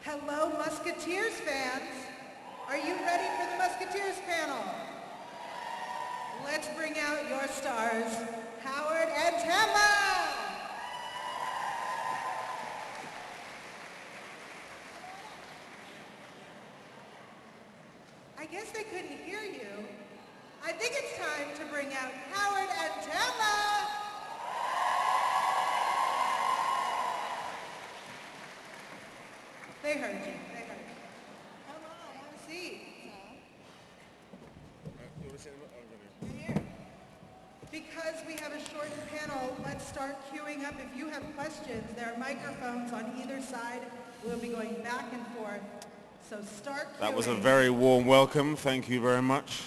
Hello, Musketeers fans. Are you ready for the Musketeers panel? Let's bring out your stars, Howard and Tama. I guess they couldn't hear you. I think it's time to bring out Howard and Tama. They heard you. They heard you. Come on, have a seat. You want to sit in You're here. Because we have a shortened panel, let's start queuing up. If you have questions, there are microphones on either side. We'll be going back and forth. So start queuing. That was a very warm welcome. Thank you very much.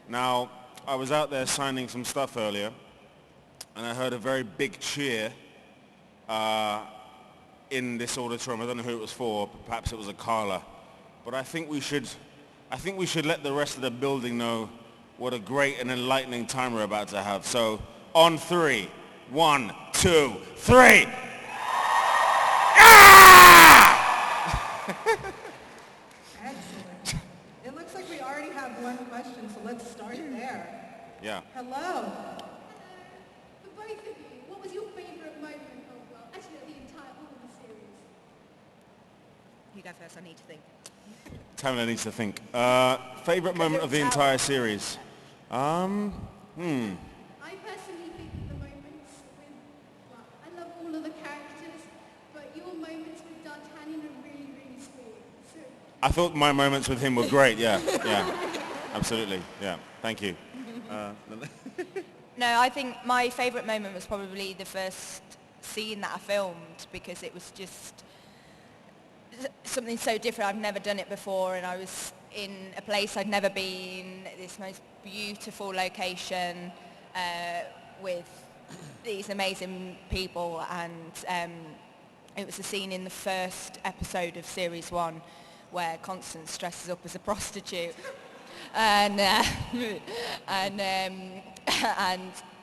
Now, I was out there signing some stuff earlier, and I heard a very big cheer in this auditorium. I don't know who it was for. Perhaps it was a Carla. But I think we should let the rest of the building know what a great and enlightening time we're about to have. So, on 3, 1, 2, 3. Excellent. It looks like we already have one question, so let's start there. Yeah. Hello. For both of you, what was your favourite moment of, well, actually the entire all of the series? You go first, I need to think. Tamala needs to think. Favorite moment of the entire series? I personally think that the moments with, well, I love all of the characters, but your moments with D'Artagnan are really, really sweet. So, I thought my moments with him were great. Yeah. Absolutely. Yeah. Thank you. No, I think my favourite moment was probably the first scene that I filmed because it was just something so different. I've never done it before, and I was in a place I'd never been, this most beautiful location with these amazing people, and it was a scene in the first episode of Series 1 where Constance dresses up as a prostitute. And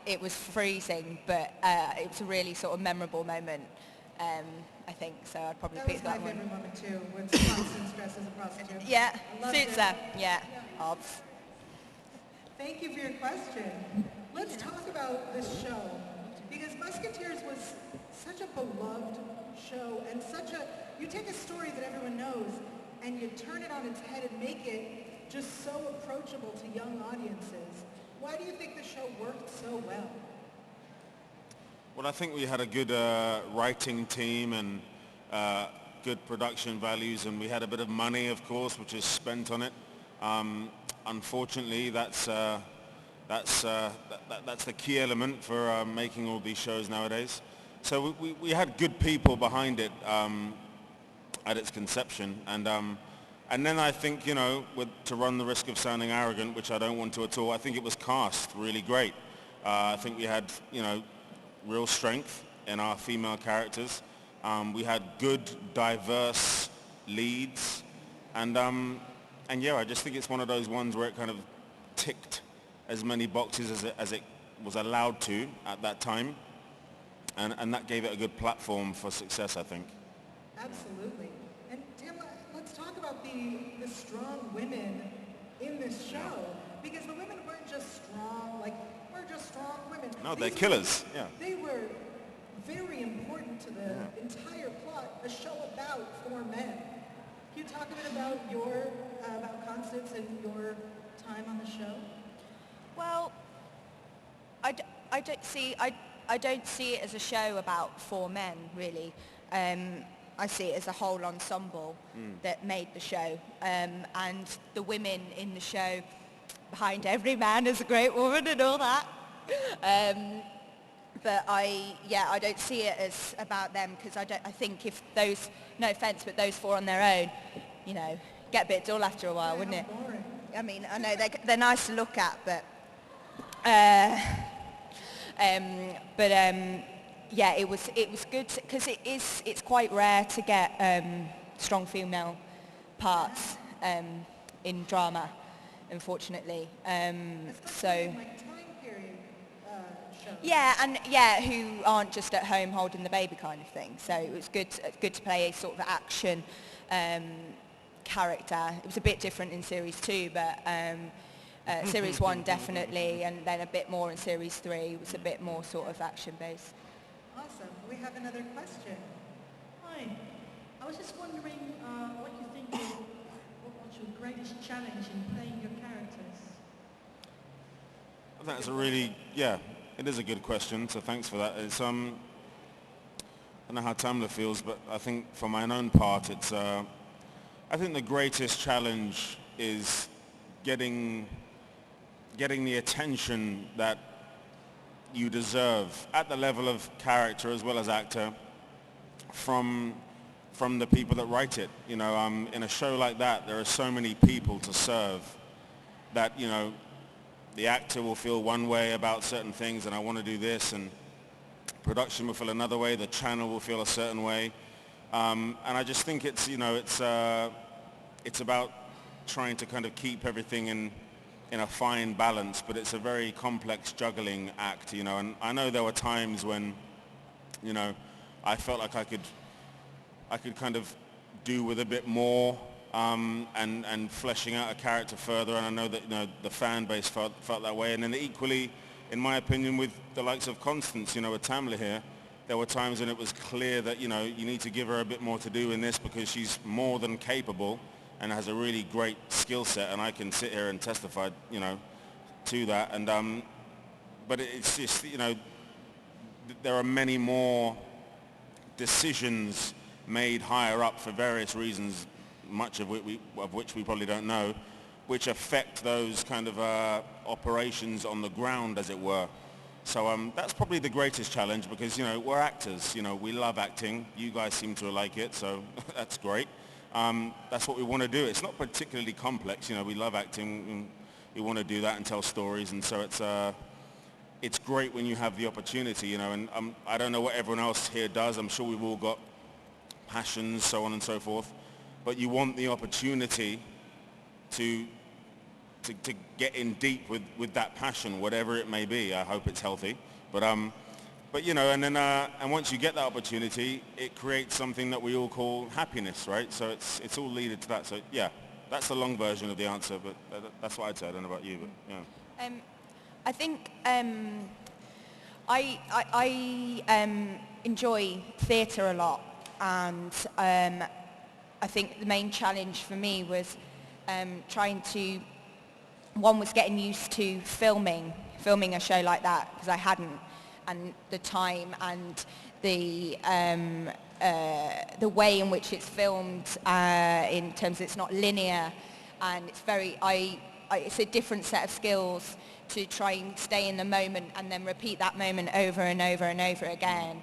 it was freezing, but it was a really sort of memorable moment, I think. So I'd probably That pick was my that one. favorite moment too, when Constance dressed as a prostitute. Yeah, I loved suits it. her. Yeah, obs. Thank you for your question. Let's talk about this show, because Musketeers was such a beloved show, and you take a story that everyone knows, and you turn it on its head and make it just so approachable to young audiences. Why do you think the show worked so well? Well, I think we had a good writing team and good production values, and we had a bit of money, of course, which is spent on it. Unfortunately, that's the key element for making all these shows nowadays. So we had good people behind it at its conception, and then I think, to run the risk of sounding arrogant, which I don't want to at all, I think it was cast really great. I think we had, real strength in our female characters. We had good, diverse leads, and yeah, I just think it's one of those ones where it kind of ticked as many boxes as it was allowed to at that time, and that gave it a good platform for success, I think. Absolutely. And Tim, let's talk about the strong women in this show, because the women weren't just strong, we're just strong women. No, they're killers. Yeah. They were very important to the entire plot, a show about 4 men. Can you talk a bit about about Constance and your time on the show? Well, I don't see it as a show about 4 men, really. I see it as a whole ensemble that made the show. And the women in the show, behind every man is a great woman and all that. But I don't see it as about them, because I think if those, no offence, but those 4 on their own, get a bit dull after a while, wouldn't it? Boring. I mean, I know they're nice to look at, but yeah, it was good because it's quite rare to get strong female parts in drama, unfortunately. Especially in, time period shows. Yeah, and yeah, who aren't just at home holding the baby kind of thing. So it was good to play a sort of action character. It was a bit different in series 2, but series 1 definitely, and then a bit more in series 3. It was a bit more sort of action based. Awesome. We have another question. Hi. I was just wondering what you think what's your greatest challenge in playing your characters? I think that's a really, yeah, it is a good question, so thanks for that. It's, I don't know how Tamla feels, but I think for my own part, it's, I think the greatest challenge is getting the attention that you deserve at the level of character as well as actor from the people that write it. You know, in a show like that, there are so many people to serve that, you know, the actor will feel one way about certain things and I want to do this, and production will feel another way, the channel will feel a certain way. And I just think it's, you know, it's about trying to kind of keep everything in a fine balance, but it's a very complex juggling act, you know. And I know there were times when, you know, I felt like I could kind of do with a bit more, and fleshing out a character further, and I know that, you know, the fan base felt that way. And then equally, in my opinion, with the likes of Constance, you know, with Tamla here, there were times when it was clear that, you know, you need to give her a bit more to do in this because she's more than capable and has a really great skill set, and I can sit here and testify, you know, to that. And but it's just, you know, there are many more decisions made higher up for various reasons, much of which we probably don't know, which affect those kind of operations on the ground, as it were. So that's probably the greatest challenge because, you know, we're actors, you know, we love acting. You guys seem to like it, so that's great. That's what we want to do. It's not particularly complex, you know, we love acting and we want to do that and tell stories, and so it's great when you have the opportunity, you know. And I don't know what everyone else here does. I'm sure we've all got passions, so on and so forth, but you want the opportunity to get in deep with that passion, whatever it may be. I hope it's healthy, but you know, and then and once you get that opportunity, it creates something that we all call happiness, right? So it's all leaded to that. So yeah, that's the long version of the answer, but that's what I'd say. I don't know about you, but yeah. I think I enjoy theatre a lot, and I think the main challenge for me was one was getting used to filming a show like that, because I hadn't, and the time and the way in which it's filmed, in terms of it's not linear, and it's very, it's a different set of skills to try and stay in the moment and then repeat that moment over and over and over again.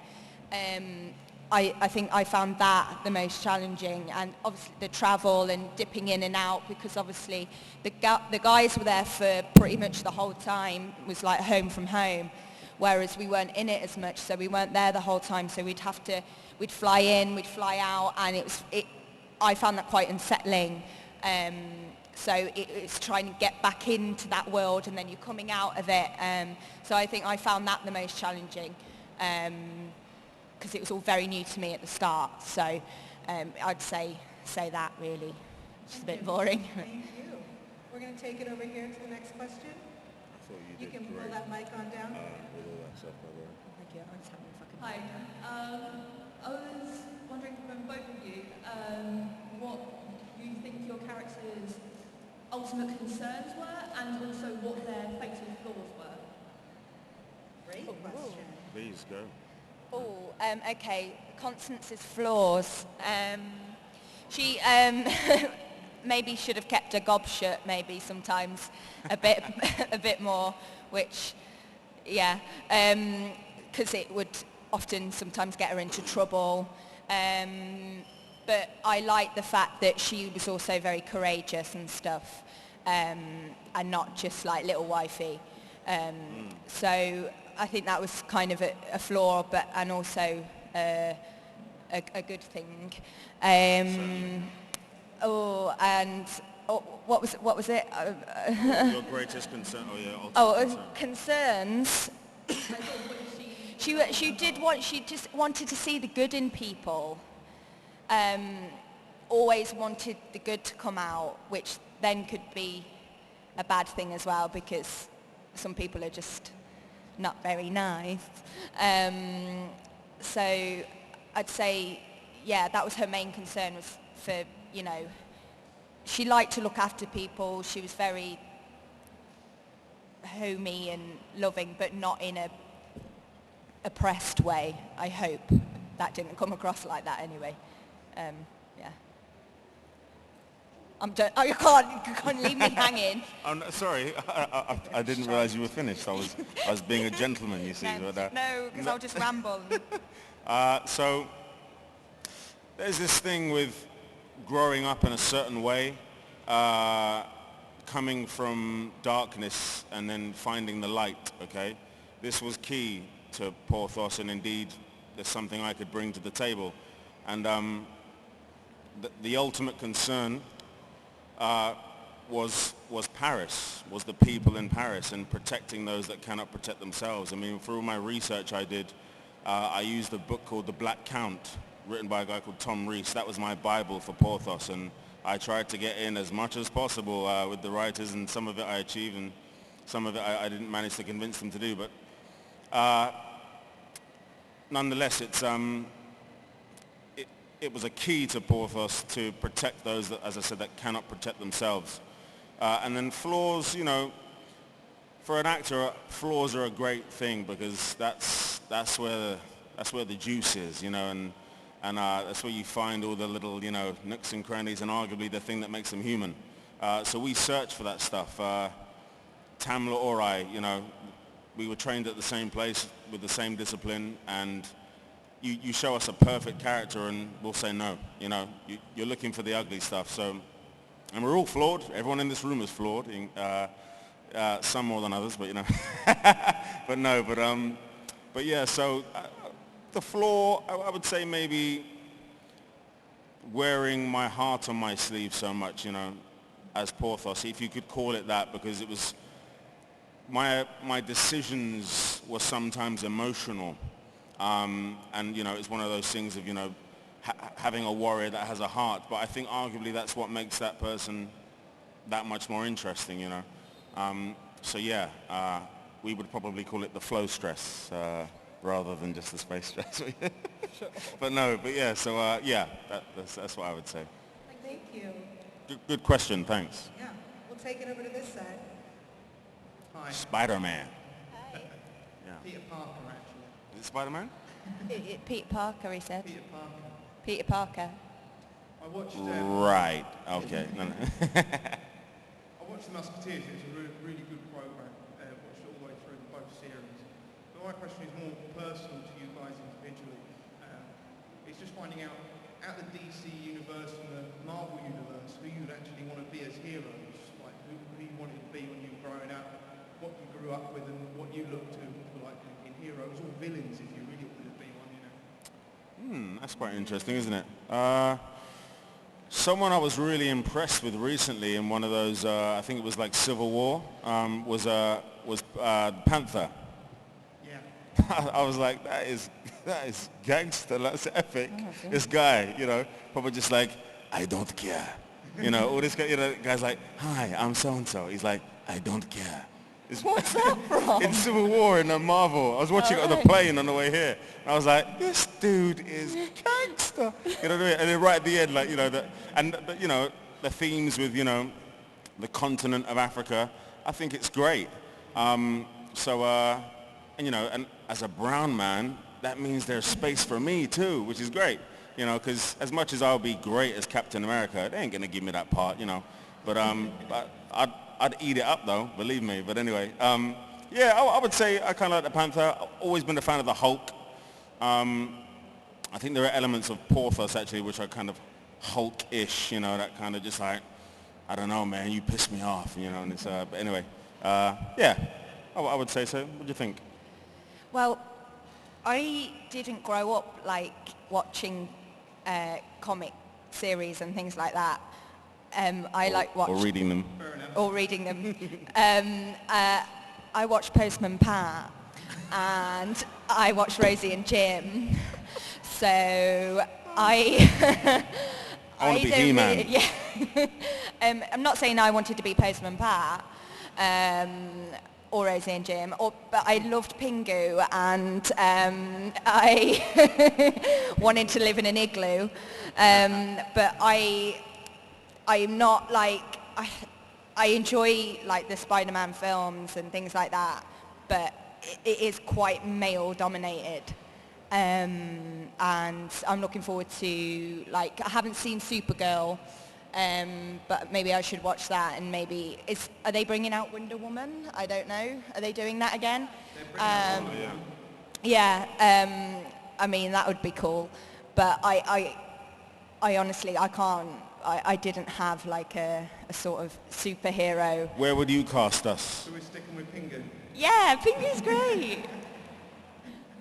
I think I found that the most challenging, and obviously the travel and dipping in and out, because obviously the guys were there for pretty much the whole time. It was like home from home, whereas we weren't in it as much, so we weren't there the whole time, so we'd fly in, we'd fly out, and I found that quite unsettling. So it's trying to get back into that world, and then you're coming out of it. So I think I found that the most challenging, because it was all very new to me at the start. So I'd say that really. It's a bit boring. Thank you. We're going to take it over here to the next question. You can pull that mic on down. Thank you. I'm just having a fucking... Hi. I was wondering from both of you what you think your characters' ultimate concerns were, and also what their fatal flaws were. Great question. Please go. Oh, okay. Constance's flaws. She maybe should have kept her gob shut, maybe sometimes a bit more, which, yeah, because it would often sometimes get her into trouble. But I like the fact that she was also very courageous and stuff, and not just like little wifey. So I think that was kind of a flaw, and also a good thing. What was it? Your greatest concern? Oh yeah. Oh, concerns. sort of what you see? She just wanted to see the good in people. Always wanted the good to come out, which then could be a bad thing as well, because some people are just not very nice. So I'd say, yeah, that was her main concern, was for, you know, she liked to look after people. She was very homey and loving, but not in a oppressed way. I hope that didn't come across like that anyway. Yeah. I'm done. Oh, you can't leave me hanging. Oh, no, sorry, I didn't realise you were finished. I was being a gentleman, you see. No, because I'll just ramble. So there's this thing with growing up in a certain way, coming from darkness and then finding the light, okay? This was key to Porthos, and indeed there's something I could bring to the table. And the ultimate concern was Paris, was the people in Paris, and protecting those that cannot protect themselves. I mean, through my research I did, I used a book called The Black Count, written by a guy called Tom Rees. That was my Bible for Porthos, and I tried to get in as much as possible with the writers, and some of it I achieved, and some of it I didn't manage to convince them to do. But nonetheless, it was a key to Porthos to protect those that, as I said, that cannot protect themselves. And then flaws, you know, for an actor, flaws are a great thing, because that's where the juice is, you know, and that's where you find all the little, you know, nooks and crannies, and arguably the thing that makes them human. So we search for that stuff. Tamla or I, you know, we were trained at the same place with the same discipline, and you show us a perfect character and we'll say no. You know, you're looking for the ugly stuff. So, and we're all flawed. Everyone in this room is flawed. Some more than others, but you know. But yeah. So the flaw, I would say, maybe wearing my heart on my sleeve so much, you know, as Porthos, if you could call it that, because it was my decisions were sometimes emotional. And, you know, it's one of those things of, you know, having a warrior that has a heart. But I think arguably that's what makes that person that much more interesting, you know. So, yeah, we would probably call it the flow stress rather than just the space stress. But yeah, so, yeah, that's what I would say. Thank you. Good question, thanks. Yeah, we'll take it over to this side. Hi, Spider-Man. Yeah. Peter Parker, actually. Is it Spider-Man? Peter Parker, he said. Peter Parker. Peter Parker. I watched. Right. Okay. No. I watched the Musketeers. It was a really good program. Watched it all the way through both series. But my question is more personal to you guys individually. It's just finding out the DC universe and the Marvel universe, who you'd actually want to be as heroes, like who you wanted to be when you were growing up, what you grew up with, and what you looked to like in heroes or villains, if you really wanted to be one, you know. That's quite interesting, isn't it? Someone I was really impressed with recently in one of those, I think it was like Civil War, was Panther. Yeah. I was like, that is gangster, that's epic. This guy, you know, probably just like, I don't care. You know, all this guy, you know, guy's like, hi, I'm so-and-so. He's like, I don't care. What's that from? In Civil War in Marvel. I was watching it on the plane on the way here. And I was like, this dude is gangster. You know what I mean? And then right at the end, like, you know, you know, the themes with, you know, the continent of Africa, I think it's great. And you know, and as a brown man, that means there's space for me too, which is great. You know, because as much as I'll be great as Captain America, they ain't going to give me that part, you know. But I'd eat it up though, believe me. But anyway, yeah, I would say I kind of like the Panther. I've always been a fan of the Hulk. I think there are elements of Porthos actually which are kind of Hulk-ish, you know, that kind of just like, I don't know, man, you piss me off, you know. And it's, but anyway, yeah, I would say so. What do you think? Well, I didn't grow up like watching comic series and things like that. Or reading them. Or reading them. I watched Postman Pat, and I watched Rosie and Jim. So I I want to be don't He-Man. really, yeah. I'm not saying I wanted to be Postman Pat or Rosie and Jim, but I loved Pingu, and I wanted to live in an igloo. But I'm not like, I enjoy like the Spider-Man films and things like that, but it is quite male dominated. And I'm looking forward to, like, I haven't seen Supergirl, but maybe I should watch that, and maybe, are they bringing out Wonder Woman? I don't know. Are they doing that again? Yeah, I mean, that would be cool. But I honestly, I can't, I didn't have like a sort of superhero. Where would you cast us? So we're sticking with Pingu. Yeah, Pingu's great.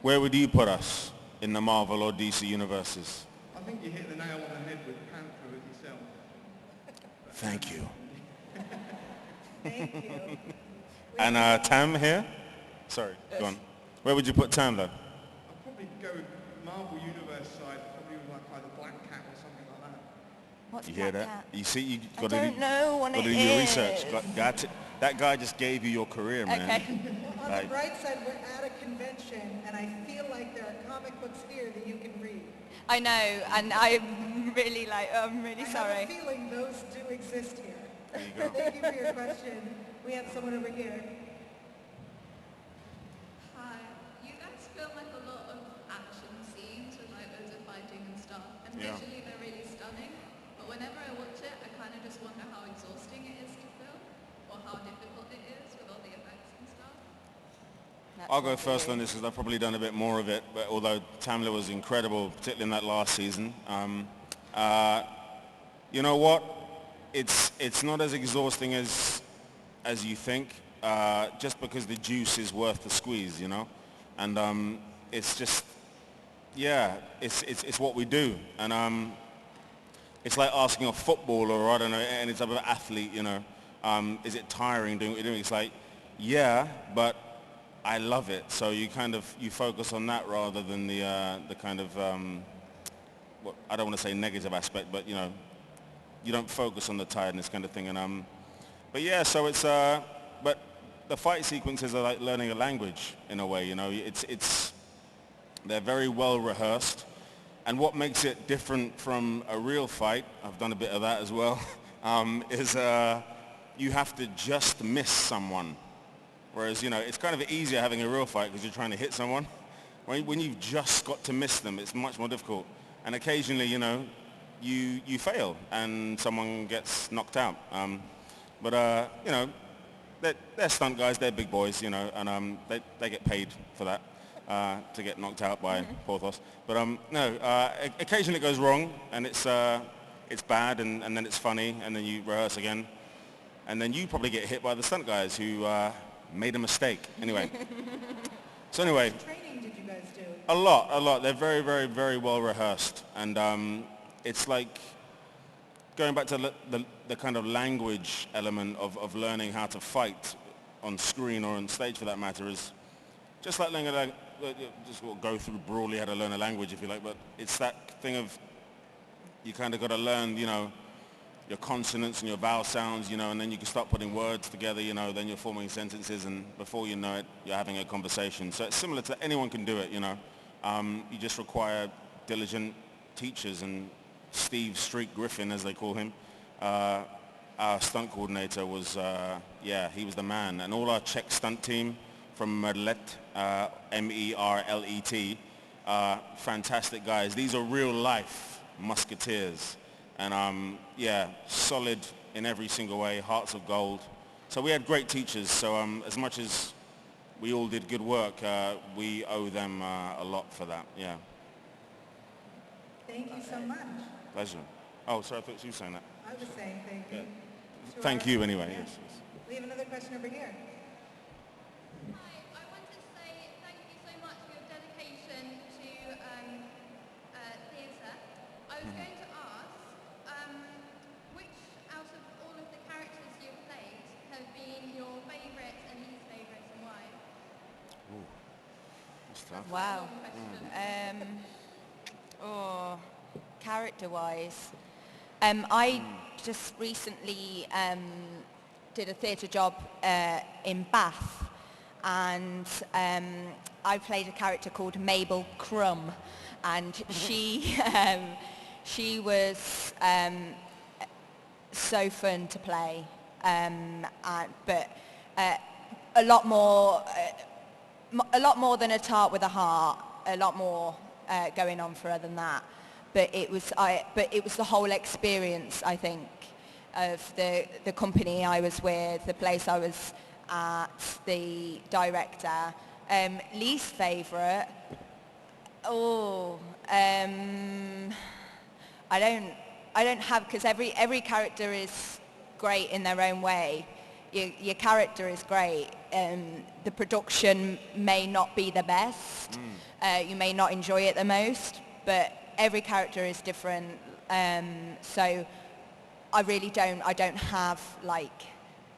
Where would you put us in the Marvel or DC universes? I think you hit the nail on the head with Panther with yourself. Thank you. Thank you. And Tam here? Sorry, go on. Where would you put Tam though? I'd probably go with Marvel Universe side, probably with like either Black Cat or something like that. What's You hear Black that? Cat? You see, you I got to don't know what got to it do your research. is. That guy just gave you your career, man. Okay. Well, on Right. the bright side, we're at a convention, and I feel like there are comic books here that you can read. I know, and I'm really like, I'm really I sorry. have a feeling those do exist here. There you go. Thank you for your question. We have someone over here. Hi. You guys film like a lot of action scenes with like loads of fighting and stuff, and Yeah. visually they're really stunning. But whenever I watch it, I kind of just wonder how exhausting it is to film, or how difficult it is with all the effects and stuff. I'll go first on this because I've probably done a bit more of it, but although Tamla was incredible, particularly in that last season. You know what? It's not as exhausting as you think, just because the juice is worth the squeeze, you know? And it's just, yeah, it's what we do. And it's like asking a footballer or, I don't know, any type of athlete, you know, is it tiring doing what you're doing? It's like, yeah, but I love it. So you focus on that rather than the kind of, what, I don't want to say negative aspect, but, you know, you don't focus on the tiredness kind of thing. And but yeah, so it's but the fight sequences are like learning a language in a way, you know. They're very well rehearsed, and what makes it different from a real fight, I've done a bit of that as well, is you have to just miss someone, whereas, you know, it's kind of easier having a real fight because you're trying to hit someone. When you've just got to miss them, it's much more difficult, and occasionally, you know, you fail and someone gets knocked out. But you know, they're stunt guys, they're big boys, you know, and they get paid for that, to get knocked out by Porthos. But no, occasionally it goes wrong, and it's bad, and then it's funny, and then you rehearse again, and then you probably get hit by the stunt guys who made a mistake. Anyway. So anyway. What training did you guys do? A lot. They're very, very, very well rehearsed, and it's like going back to the kind of language element of learning how to fight on screen or on stage, for that matter, is just like learning just go through broadly how to learn a language, if you like. But it's that thing of you kind of got to learn, you know, your consonants and your vowel sounds, you know, and then you can start putting words together, you know, then you're forming sentences, and before you know it, you're having a conversation. So it's similar to, anyone can do it, you know. You just require diligent teachers, and Steve Street Griffin, as they call him, our stunt coordinator, was, yeah, he was the man. And all our Czech stunt team from Merlet, Merlet, fantastic guys. These are real life Musketeers. And yeah, solid in every single way, hearts of gold. So we had great teachers. So as much as we all did good work, we owe them a lot for that. Yeah. Thank you so much. Pleasure. Oh, sorry, I thought you were saying that. I was saying thank you. Yeah. To Thank our- you anyway. Yeah. Yes. We have another question over here. Hi, I wanted to say thank you so much for your dedication to theatre. I was going to ask, which out of all of the characters you've played have been your favourites and least favourites, and why? Wow. Oh, character-wise, I just recently did a theatre job in Bath, and I played a character called Mabel Crumb, and she was so fun to play, but a lot more than a tart with a heart, a lot more going on for her than that. But it was the whole experience, I think, of the company I was with, the place I was at, the director. Least favourite, I don't have, because every character is great in their own way. Your character is great. The production may not be the best. You may not enjoy it the most, but every character is different. So I don't have like,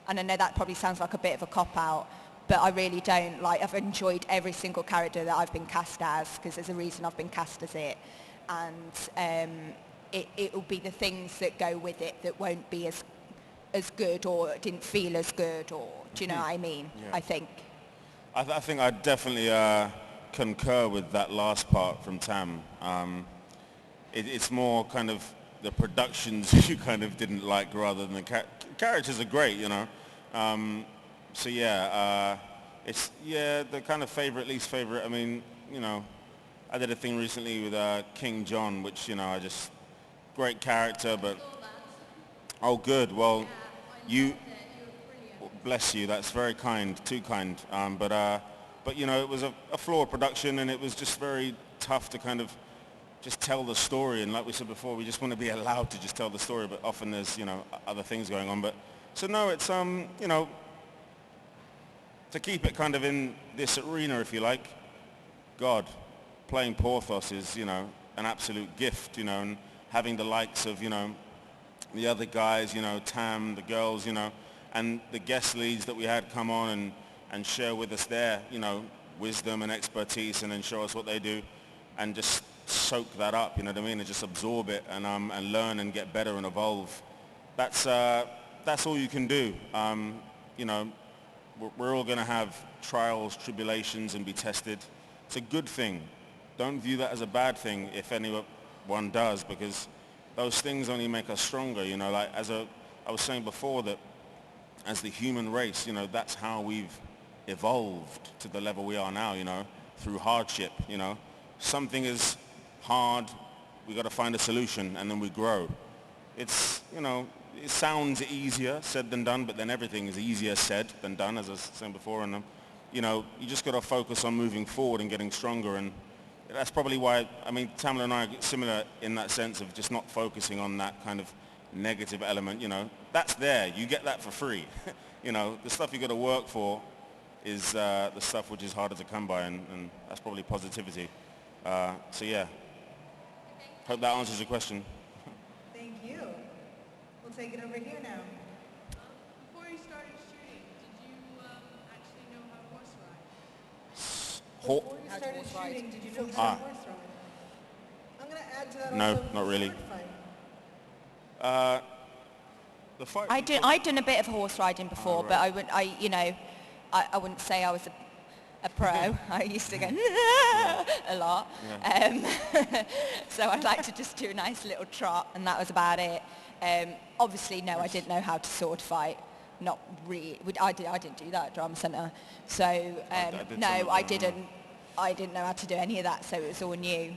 and I know that probably sounds like a bit of a cop-out, but I really don't, like, I've enjoyed every single character that I've been cast as, because there's a reason I've been cast as it. And it will be the things that go with it that won't be as good, or didn't feel as good, or do you know what I mean? Yeah. I think. I think I definitely concur with that last part from Tam. It's more kind of the productions you kind of didn't like rather than the characters are great, you know. So yeah, it's the kind of favorite, least favorite. I mean, you know, I did a thing recently with King John, which, you know, I just great character, but oh good. Well, you bless you. That's very kind, too kind. But you know, it was a flawed production, and it was just very tough to kind of just tell the story. And like we said before, we just want to be allowed to just tell the story, but often there's, you know, other things going on. But so no, it's you know, to keep it kind of in this arena, if you like, God, playing Porthos is, you know, an absolute gift, you know, and having the likes of, you know, the other guys, you know, Tam, the girls, you know, and the guest leads that we had come on and share with us their, you know, wisdom and expertise, and then show us what they do, and just soak that up, you know what I mean, and just absorb it, and learn and get better and evolve. That's all you can do. You know, we're all going to have trials, tribulations, and be tested. It's a good thing. Don't view that as a bad thing if anyone does, because those things only make us stronger, you know, like I was saying before, that as the human race, you know, that's how we've evolved to the level we are now, you know, through hardship, you know. Something is hard, we got to find a solution, and then we grow. It's, you know, it sounds easier said than done, but then everything is easier said than done, as I was saying before, and you know, you just got to focus on moving forward and getting stronger. And that's probably why, I mean, Tamala and I are similar in that sense of just not focusing on that kind of negative element, you know. That's there, you get that for free. You know, the stuff you got to work for is the stuff which is harder to come by, and that's probably positivity. So yeah, hope that answers your question. Thank you. We'll take it over here now. Before you started shooting, did you actually know how to horse ride? Before you How to started horse ride. shooting, did you know how to horse ride? I'm going to add to that No, also not really. sword fight. The fight. I'd done a bit of horse riding before, right. but I wouldn't say I was a pro. I used to go a lot. Yeah. So I'd like to just do a nice little trot, and that was about it. Obviously, no, I didn't know how to sword fight. Not really. I didn't do that at drama centre. So I did no, some of I that, didn't. I didn't know how to do any of that. So it was all new.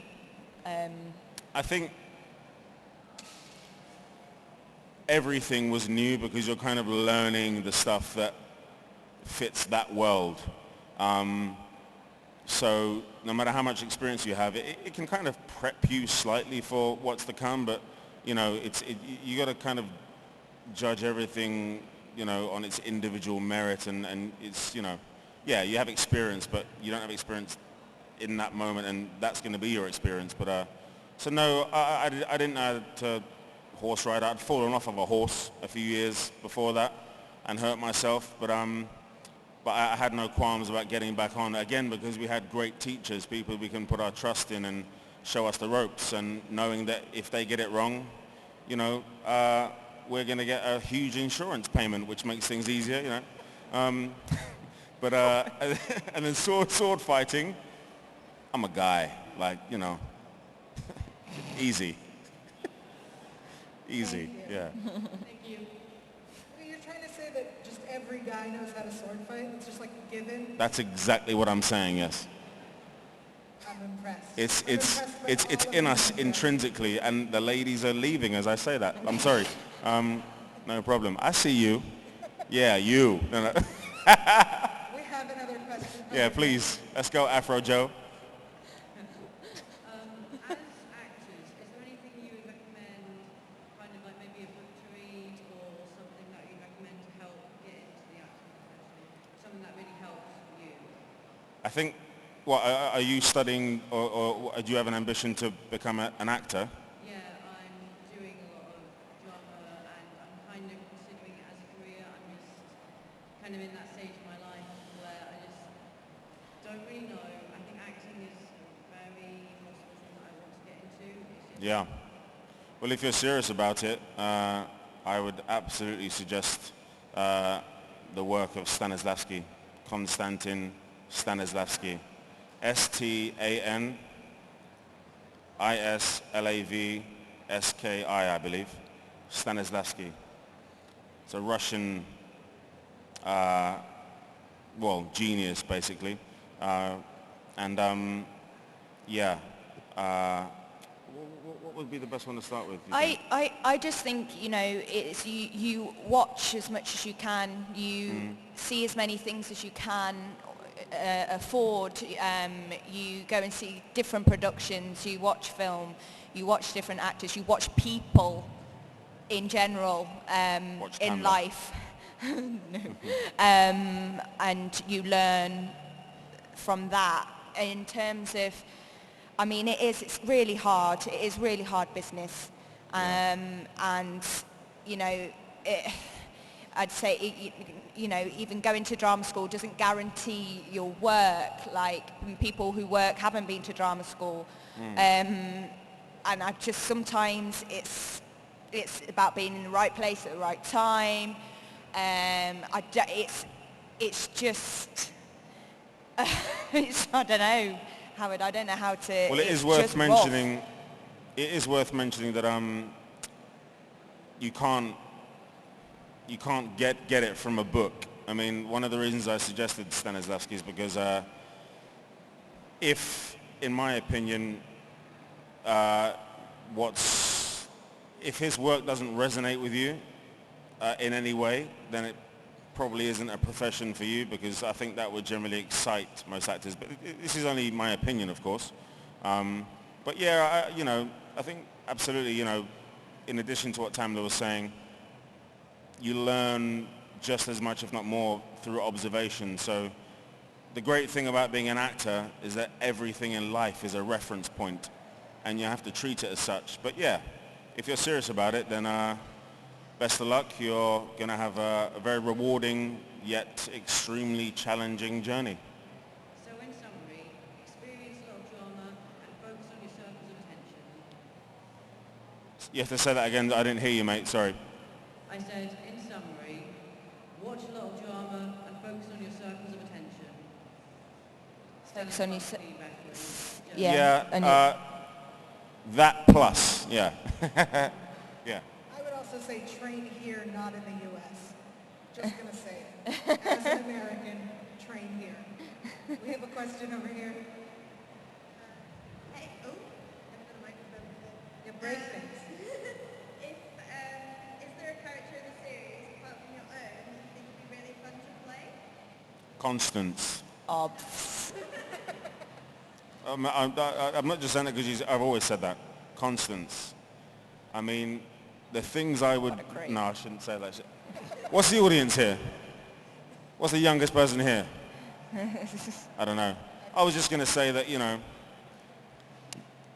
I think everything was new because you're kind of learning the stuff that fits that world. So no matter how much experience you have, it can kind of prep you slightly for what's to come, but you know, you got to kind of judge everything, you know, on its individual merit, and it's, you know, yeah, you have experience, but you don't have experience in that moment, and that's going to be your experience. But so no, I didn't know how to horse ride. I'd fallen off of a horse a few years before that and hurt myself, but but I had no qualms about getting back on again because we had great teachers, people we can put our trust in and show us the ropes, and knowing that if they get it wrong, you know, we're going to get a huge insurance payment, which makes things easier, you know. But and then sword fighting, I'm a guy, like, you know, easy. Easy, yeah. Thank you. You're trying to say that just every guy knows how to sword fight? It's just like a given? That's exactly what I'm saying, yes. I'm impressed. It's in us intrinsically, and the ladies are leaving as I say that. I'm sorry. No problem. I see you. Yeah, you. No, no. We have another question. Yeah, please. Let's go, Afro Joe. As actors, is there anything you would recommend, kind of like maybe a book to read or something that you recommend to help get into the acting profession? Something that really helps you? I think, what, are you studying or do you have an ambition to become an actor? Yeah, I'm doing a lot of drama and I'm kind of considering it as a career. I'm just kind of in that stage of my life where I just don't really know. I think acting is a very possible thing that I want to get into. It's just Yeah. Well, if you're serious about it, I would absolutely suggest the work of Stanislavski, Konstantin Stanislavski. Stanislavski, I believe. Stanislavski. It's a Russian, well, genius, basically. Yeah. What would be the best one to start with? you think? I just think, you know, it's you watch as much as you can, you see as many things as you can afford, you go and see different productions, you watch film, you watch different actors, you watch people in general Watch in Hamlet. life. No. And you learn from that. In terms of, I mean, it's really hard. It is really hard business. And, you know, I'd say, you know, even going to drama school doesn't guarantee your work. Like, people who haven't been to drama school. And I just, sometimes it's about being in the right place at the right time. It's just, I don't know, Howard, I don't know how to. Well, it is worth mentioning. It is worth mentioning that you can't get it from a book. I mean, one of the reasons I suggested Stanislavski is because if, in my opinion, if his work doesn't resonate with you in any way, then it probably isn't a profession for you, because I think that would generally excite most actors. But this is only my opinion, of course. But yeah, you know, I think absolutely, you know, in addition to what Tamla was saying, you learn just as much, if not more, through observation. So the great thing about being an actor is that everything in life is a reference point, and you have to treat it as such. But yeah, if you're serious about it, then best of luck. You're going to have a very rewarding yet extremely challenging journey. So in summary, experience a lot of drama and focus on your circles of attention. You have to say that again. I didn't hear you, mate. Sorry. I said, in summary, watch a lot of drama and focus on your circles of attention. Focus on your Feedback, please. Yeah. and That plus, yeah. Yeah. I would also say train here, not in the U.S. Just going to say it. As an American, train here. We have a question over here. Hey, oh, I've got a microphone with it. Yeah, break things. Is there a character in the series, apart from your own, that you think would be really fun to play? Constance. obs. I'm not just saying that because I've always said that. Constance. I mean, the things I would... What a creep. No, I shouldn't say that shit. What's the audience here? What's the youngest person here? I don't know. I was just going to say that, you know...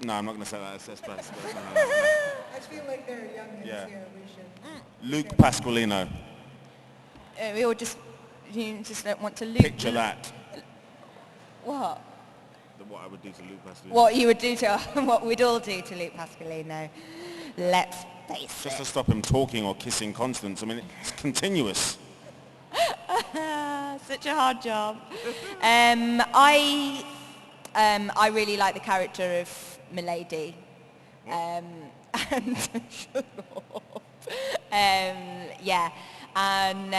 No, I'm not going to say that. That's best. I feel like there are youngins Yeah. here. We should. Luke Pasqualino. We all just You just don't want to lose. Picture that. What? What I would do to Luke Pasqualino. What you would do to, what we'd all do to Luke Pasqualino. Let's face Just it. to stop him talking or kissing Constance. I mean, it's continuous. Such a hard job. I really like the character of Milady. And shut up. Yeah, and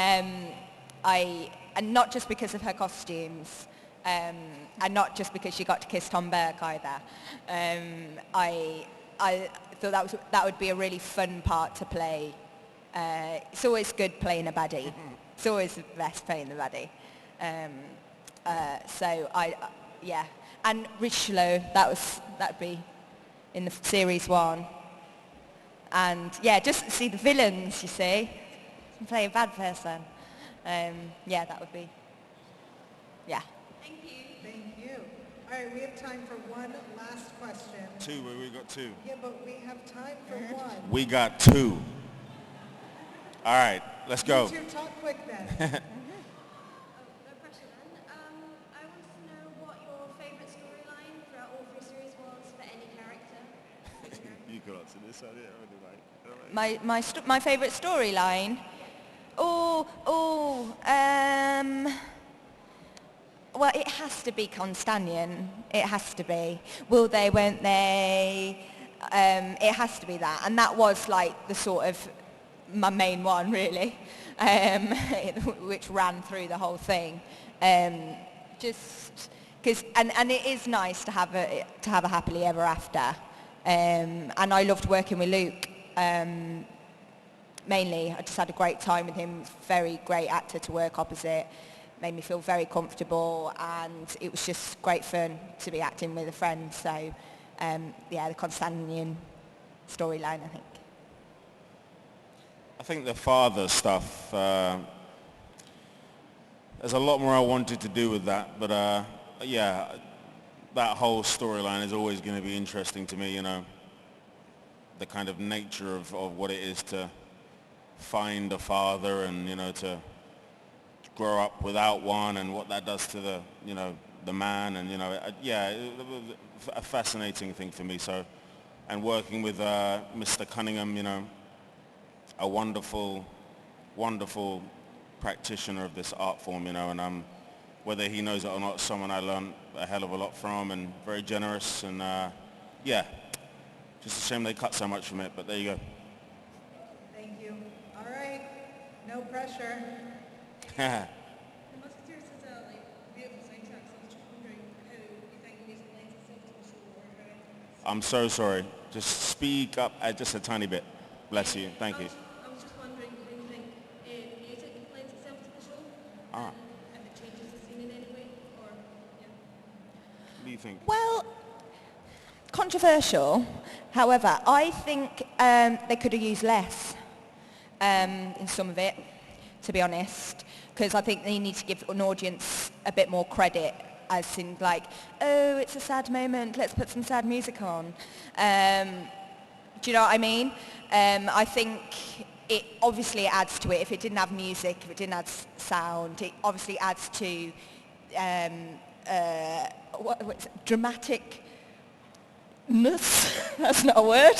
and not just because of her costumes, and not just because she got to kiss Tom Burke either. I thought that would be a really fun part to play. It's always good playing a baddie. It's always the best playing the baddie. So yeah, and Richelieu, that'd be in the series 1. And yeah, just to see the villains, you see, and play a bad person. Yeah, that would be, yeah. Thank you. Thank you. All right, we have time for one last question. 2, we got 2. Yeah, but we have time for one. We got 2. All right, let's go. You two talk quick then. No pressure then. I want to know what your favourite storyline throughout all 3 series was for any character. You could answer this, I didn't really like. My favourite storyline? Well, it has to be Constantian. It has to be. Will they, won't they? It has to be that. And that was like the sort of my main one, really, which ran through the whole thing. Just because, and it is nice to have a happily ever after. And I loved working with Luke. Mainly, I just had a great time with him. Very great actor to work opposite. Made me feel very comfortable, and it was just great fun to be acting with a friend. So, yeah, the Constantian storyline, I think. I think the father stuff, there's a lot more I wanted to do with that, but yeah, that whole storyline is always going to be interesting to me, you know, the kind of nature of what it is to find a father and, you know, to grow up without one and what that does to the, you know, the man and, you know, yeah, it was a fascinating thing for me. So, and working with Mr. Cunningham, you know, a wonderful, wonderful practitioner of this art form, you know, and whether he knows it or not, someone I learned a hell of a lot from, and very generous, and yeah, just a shame they cut so much from it, but there you go. Thank you. All right, no pressure. The Musketeers is a beautiful soundtrack, so I was just wondering how you think the music lends itself to the show, or how I'm so sorry. Just speak up just a tiny bit. Bless you. Thank you. I was just wondering how you think music lends itself to the show, Ah, if it changes the scene in any way, or yeah. what do you think? Well, controversial. However, I think they could have used less in some of it, to be honest, because I think they need to give an audience a bit more credit, as in like, oh, it's a sad moment, let's put some sad music on. Do you know what I mean? I think it obviously adds to it. If it didn't have music, if it didn't have sound, it obviously adds to dramaticness. That's not a word.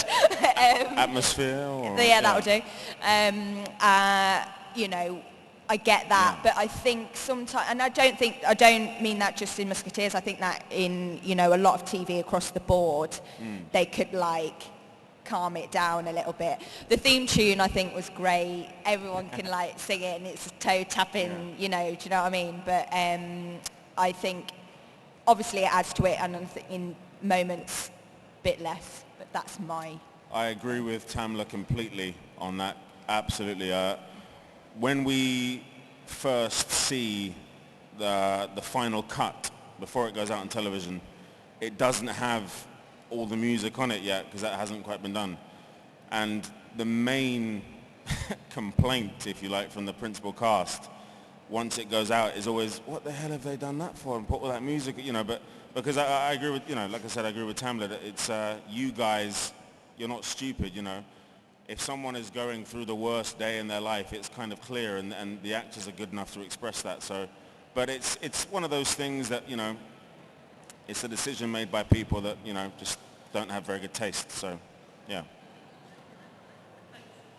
Atmosphere? Or, yeah, that would do. You know, I get that, Yeah. but I think sometimes, and I don't mean that just in Musketeers. I think that in, you know, a lot of TV across the board, they could like calm it down a little bit. The theme tune I think was great. Everyone can like sing it, and it's toe tapping. You know, do you know what I mean? But I think obviously it adds to it, and in moments, bit less. But that's my. I agree with Tamla completely on that. Absolutely. When we first see the final cut before it goes out on television, it doesn't have all the music on it yet because that hasn't quite been done. And the main complaint, if you like, from the principal cast once it goes out is always, what the hell have they done that for and put all that music, you know, but because I agree with, you know, like I said, I agree with Tamla that it's you guys, you're not stupid, you know. if someone is going through the worst day in their life, it's kind of clear, and the actors are good enough to express that. So, but it's one of those things that, you know, it's a decision made by people that, you know, just don't have very good taste. So, yeah.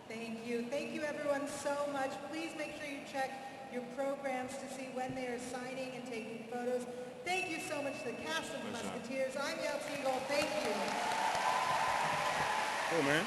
Thank you. Thank you everyone so much. Please make sure you check your programs to see when they are signing and taking photos. Thank you so much to the cast of the Musketeers. I'm Yael Siegel. Thank you. Cool, man.